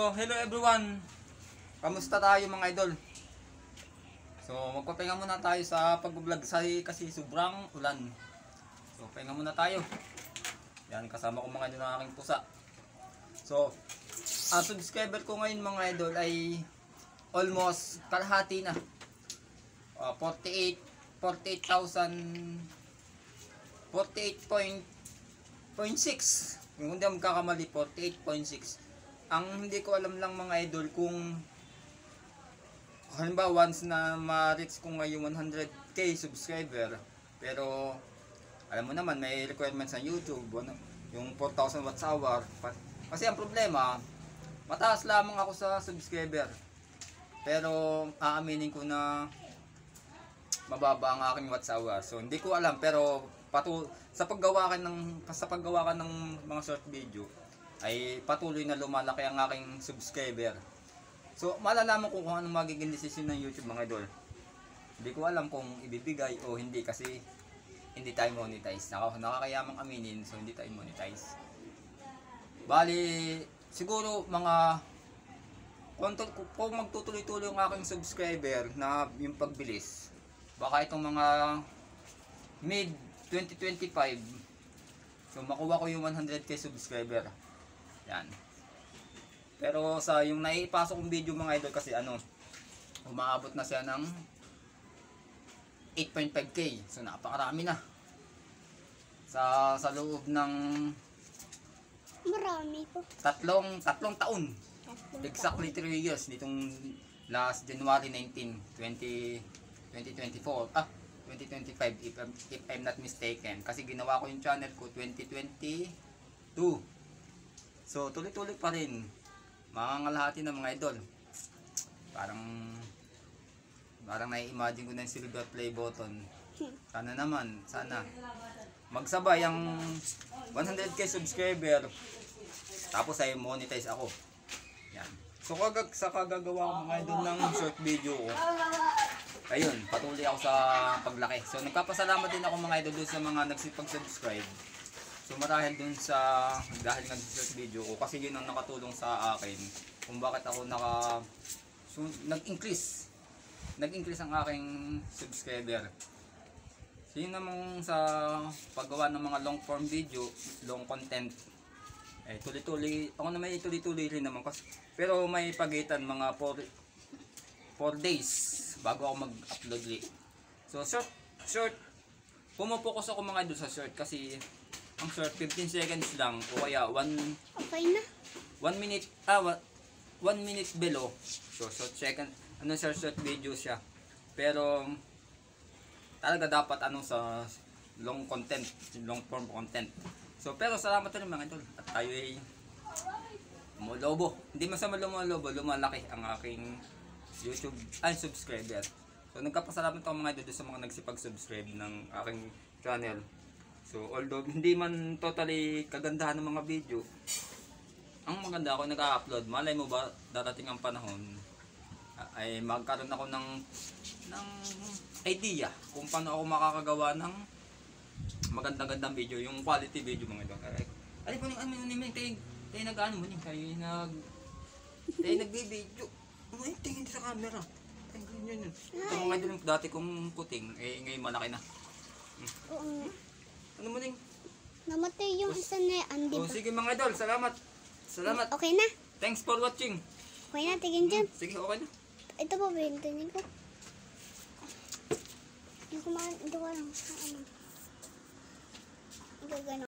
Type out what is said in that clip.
So, hello everyone. Kamusta tayo mga idol? So, magpapahinga muna tayo sa pag-vlog kasi sobrang ulan. So, pahinga muna tayo. Yan, kasama ko mga idol ng aking pusa. So, ang subscriber ko ngayon mga idol ay almost kalahati na. 48.6. Kung hindi ako magkakamali, 48.6. Ang hindi ko alam lang mga idol kung halimbawa once na ma-reach ko ngayon 100k subscriber, pero alam mo naman may requirements sa YouTube, yung 4,000 watts hour. Kasi ang problema, mataas lamang ako sa subscriber, pero aaminin ko na mababa ang aking watts hour. So hindi ko alam, pero sa paggawa ka ng mga short video ay patuloy na lumalaki ang aking subscriber. So malalaman ko kung anong magiging decision ng YouTube mga idol. Hindi ko alam kung ibibigay o hindi kasi hindi tayo monetize. Nakakayamang aminin, so hindi tayo monetize. Bali siguro mga kung magtutuloy-tuloy ang aking subscriber na yung pagbilis, baka itong mga mid 2025 so makuha ko yung 100k subscriber. Yan. Pero sa yung naipasok kong video mga idol kasi umaabot na siya ng 8.5k. So napakarami na. Sa loob ng marami po. Tatlong taon. Exactly 3 years nitong last January 19, 2024. 2025 if I'm not mistaken, kasi ginawa ko yung channel ko 2022. So tuloy-tuloy pa rin, mangangalahati na mga idol. Parang nai-imagine ko na yung silver play button. Sana magsabay ang 100k subscriber tapos ay monetize ako. Yan. So sa kagagawa ko mga idol ng short video ko, ayun, patuloy ako sa paglaki. So nagpapasalamat din ako mga idol sa mga nagsipag-subscribe. So marahil dahil nga sa short video ko, kasi yun ang nakatulong sa akin kung bakit ako nag-increase ang aking subscriber. So yun namang sa paggawa ng mga long form video, long content, tuloy-tuloy ako na, may tuloy-tuloy rin naman kasi, pero may pagitan mga 4 days bago ako mag-upload ulit. So short, pumupokus ako mga idol sa short kasi ang short 15 seconds lang o kaya 1 minute 1 minute below. So short short video siya. Pero talaga dapat sa long content, long form content. So pero salamat rin mga idol at tayo ay lumalobo. Hindi masama lumalobo, lumalaki ang aking YouTube subscriber. So nagkapasalamat ako mga idol sa mga nagsipag-subscribe ng aking channel. So although hindi man totally kagandahan ng mga video, ang maganda ako nag-upload. Malay mo ba darating ang panahon ay magkaroon ako ng idea kung paano ako makakagawa ng magandang video, yung quality video mga idol. Alin po tayo nag-ano mo tayo nag-video. Tingin sa camera. Yun. Ito mga idol yung dati kong puting, ngayon malaki na. Oo. Ano mo ning? Namatay yung isa na yan, di ba? Sige mga idol, salamat. Okay na. Thanks for watching. Okay na, tingin dyan. Sige, okay na. Ito pa ba yung tingin ko? Hindi ko lang. Ito gano'n.